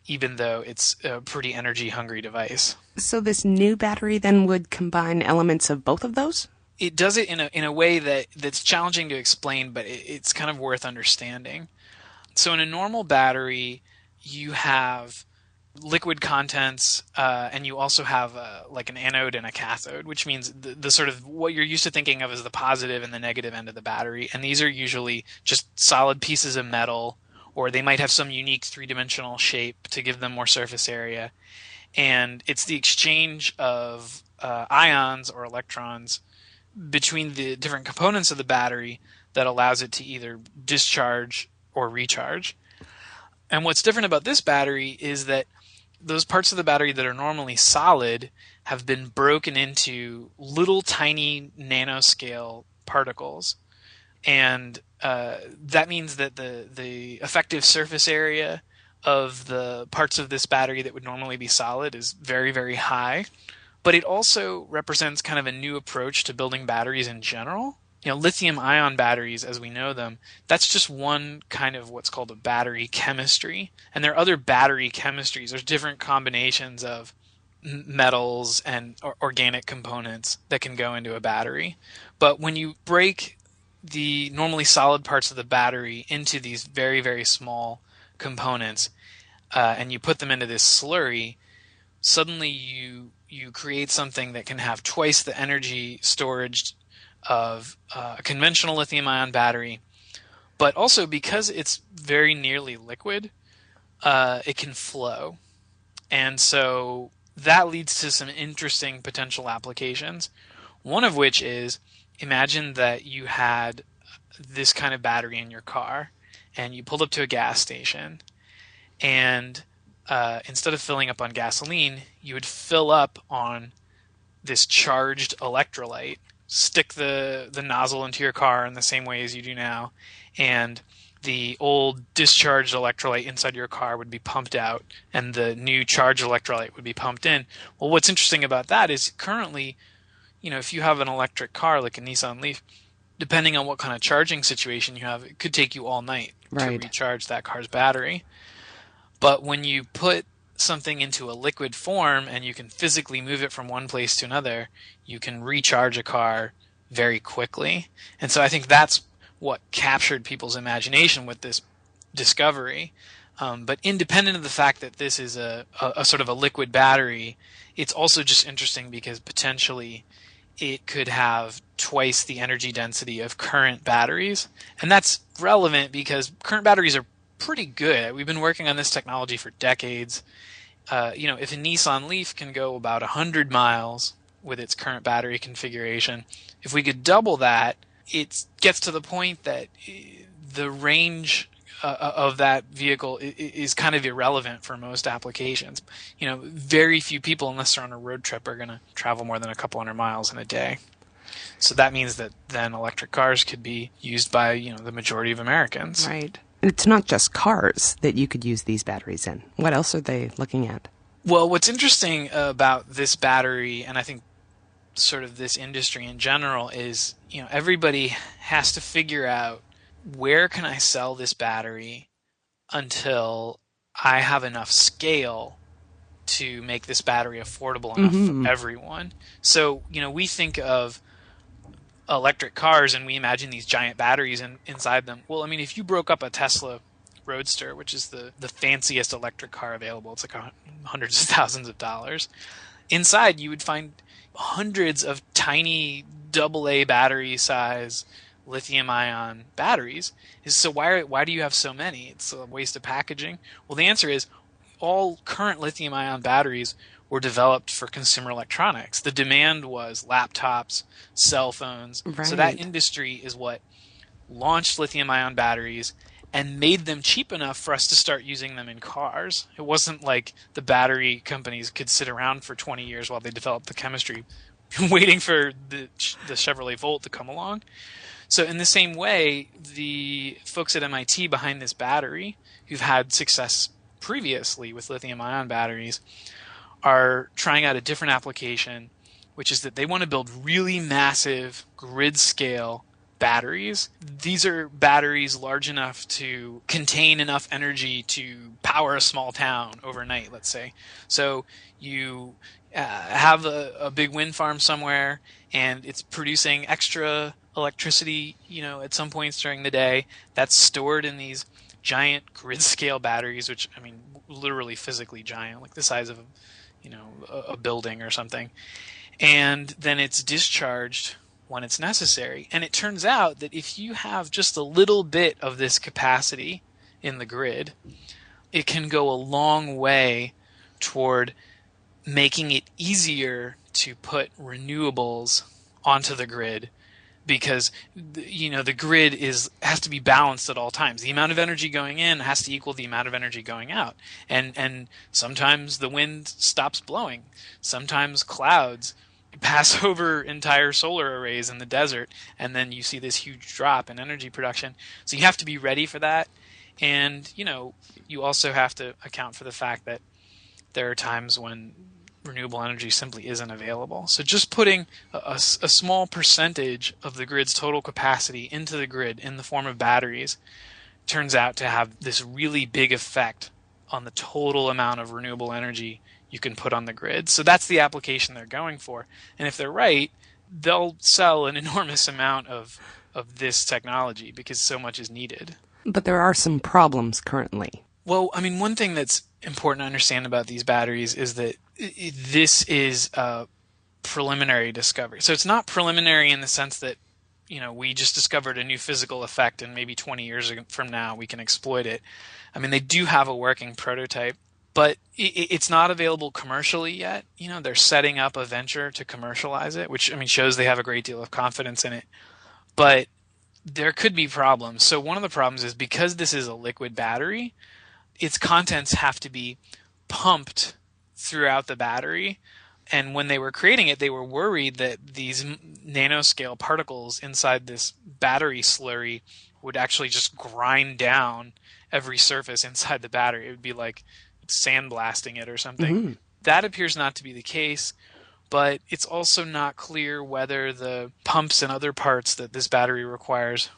even though it's a pretty energy-hungry device. So this new battery then would combine elements of both of those? It does it in a way that's challenging to explain, but it's kind of worth understanding. So in a normal battery, you have liquid contents, and you also have like an anode and a cathode, which means the sort of what you're used to thinking of as the positive and the negative end of the battery. And these are usually just solid pieces of metal, or they might have some unique three-dimensional shape to give them more surface area. And it's the exchange of ions or electrons between the different components of the battery that allows it to either discharge or recharge. And what's different about this battery is that those parts of the battery that are normally solid have been broken into little tiny nanoscale particles. And that means that the effective surface area of the parts of this battery that would normally be solid is very, very high. But it also represents kind of a new approach to building batteries in general. Lithium-ion batteries, as we know them, that's just one kind of what's called a battery chemistry. And there are other battery chemistries. There's different combinations of metals and organic components that can go into a battery. But when you break the normally solid parts of the battery into these very, very small components, and you put them into this slurry, suddenly you create something that can have twice the energy storage of a conventional lithium-ion battery, but also because it's very nearly liquid, it can flow. And so that leads to some interesting potential applications, one of which is, imagine that you had this kind of battery in your car, and you pulled up to a gas station, and instead of filling up on gasoline, you would fill up on this charged electrolyte, stick the nozzle into your car in the same way as you do now, and the old discharged electrolyte inside your car would be pumped out, and the new charged electrolyte would be pumped in. Well, what's interesting about that is currently, if you have an electric car like a Nissan Leaf, depending on what kind of charging situation you have, it could take you all night to recharge that car's battery. But when you put something into a liquid form and you can physically move it from one place to another, you can recharge a car very quickly. And so I think that's what captured people's imagination with this discovery. But independent of the fact that this is a sort of a liquid battery, it's also just interesting because potentially it could have twice the energy density of current batteries. And that's relevant because current batteries are pretty good. We've been working on this technology for decades. If a Nissan Leaf can go about 100 miles with its current battery configuration, if we could double that, it gets to the point that the range of that vehicle is kind of irrelevant for most applications. Very few people, unless they're on a road trip, are going to travel more than a couple hundred miles in a day. So that means that then electric cars could be used by, the majority of Americans. Right. It's not just cars that you could use these batteries in. What else are they looking at? Well, what's interesting about this battery, and I think sort of this industry in general, is, everybody has to figure out, where can I sell this battery until I have enough scale to make this battery affordable enough for everyone? So, we think of electric cars and we imagine these giant batteries inside them. Well, if you broke up a Tesla Roadster, which is the fanciest electric car available, it's like hundreds of thousands of dollars, inside you would find hundreds of tiny AA battery size lithium-ion batteries. So why do you have so many? It's a waste of packaging. Well, the answer is all current lithium-ion batteries were developed for consumer electronics. The demand was laptops, cell phones. Right. So that industry is what launched lithium-ion batteries and made them cheap enough for us to start using them in cars. It wasn't like the battery companies could sit around for 20 years while they developed the chemistry waiting for the Chevrolet Volt to come along. So in the same way, the folks at MIT behind this battery, who've had success previously with lithium-ion batteries, are trying out a different application, which is that they want to build really massive grid-scale batteries. These are batteries large enough to contain enough energy to power a small town overnight, let's say. So you have a big wind farm somewhere, and it's producing extra electricity, at some points during the day. That's stored in these giant grid-scale batteries, which, literally physically giant, like the size of, a building or something. And then it's discharged when it's necessary. And it turns out that if you have just a little bit of this capacity in the grid, it can go a long way toward making it easier to put renewables onto the grid, because the grid has to be balanced at all times. The amount of energy going in has to equal the amount of energy going out. And sometimes the wind stops blowing. Sometimes clouds pass over entire solar arrays in the desert, and then you see this huge drop in energy production. So you have to be ready for that. And, you also have to account for the fact that there are times when renewable energy simply isn't available. So just putting a small percentage of the grid's total capacity into the grid in the form of batteries turns out to have this really big effect on the total amount of renewable energy you can put on the grid. So that's the application they're going for. And if they're right, they'll sell an enormous amount of this technology because so much is needed. But there are some problems currently. Well, one thing that's important to understand about these batteries is that this is a preliminary discovery. So it's not preliminary in the sense that, we just discovered a new physical effect and maybe 20 years from now we can exploit it. They do have a working prototype, but it's not available commercially yet. They're setting up a venture to commercialize it, which, shows they have a great deal of confidence in it. But there could be problems. So one of the problems is because this is a liquid battery, its contents have to be pumped throughout the battery. And when they were creating it, they were worried that these nanoscale particles inside this battery slurry would actually just grind down every surface inside the battery. It would be like sandblasting it or something. Mm-hmm. That appears not to be the case, but it's also not clear whether the pumps and other parts that this battery requires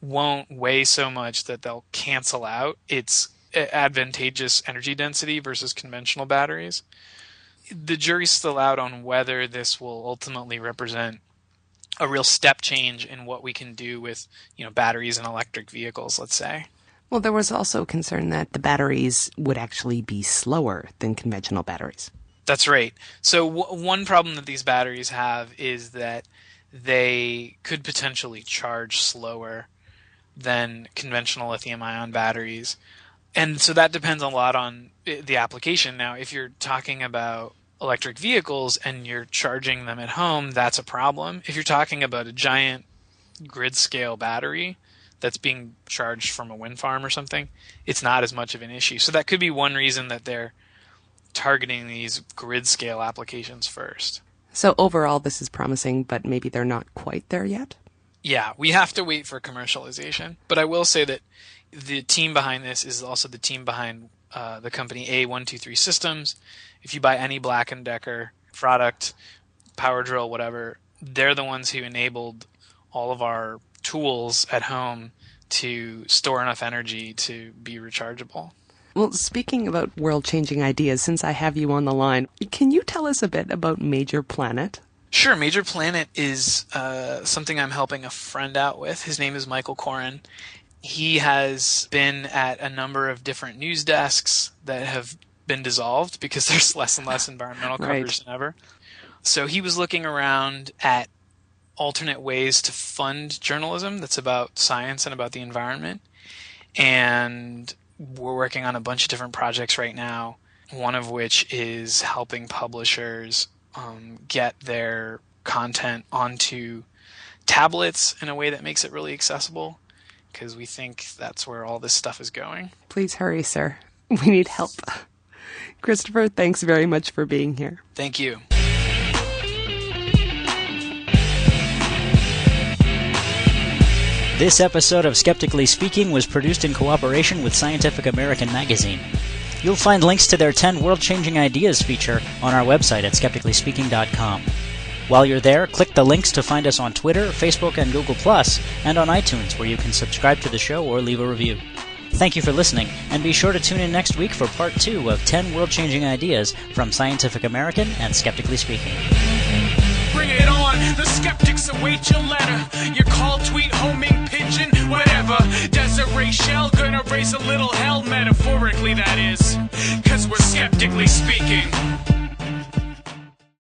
won't weigh so much that they'll cancel out its advantageous energy density versus conventional batteries. The jury's still out on whether this will ultimately represent a real step change in what we can do with, batteries in electric vehicles, let's say. Well, there was also concern that the batteries would actually be slower than conventional batteries. That's right. So one problem that these batteries have is that they could potentially charge slower than conventional lithium-ion batteries. And so that depends a lot on the application. Now, if you're talking about electric vehicles and you're charging them at home, that's a problem. If you're talking about a giant grid-scale battery that's being charged from a wind farm or something, it's not as much of an issue. So that could be one reason that they're targeting these grid-scale applications first. So overall, this is promising, but maybe they're not quite there yet? Yeah, we have to wait for commercialization. But I will say that the team behind this is also the team behind the company A123 Systems. If you buy any Black & Decker product, power drill, whatever, they're the ones who enabled all of our tools at home to store enough energy to be rechargeable. Well, speaking about world-changing ideas, since I have you on the line, can you tell us a bit about Major Planet? Sure. Major Planet is something I'm helping a friend out with. His name is Michael Koren. He has been at a number of different news desks that have been dissolved because there's less and less environmental coverage than ever. So he was looking around at alternate ways to fund journalism that's about science and about the environment. And we're working on a bunch of different projects right now, one of which is helping publishers get their content onto tablets in a way that makes it really accessible, because we think that's where all this stuff is going. Please hurry, sir. We need help. Christopher, thanks very much for being here. Thank you. This episode of Skeptically Speaking was produced in cooperation with Scientific American magazine. You'll find links to their 10 world-changing ideas feature on our website at skepticallyspeaking.com. While you're there, click the links to find us on Twitter, Facebook, and Google+, and on iTunes, where you can subscribe to the show or leave a review. Thank you for listening, and be sure to tune in next week for Part 2 of 10 World-Changing Ideas from Scientific American and Skeptically Speaking. Bring it on, the skeptics await your letter. Your call, tweet, homing, pigeon, whatever. Desiree Shell gonna raise a little hell, metaphorically that is. 'Cause we're skeptically speaking.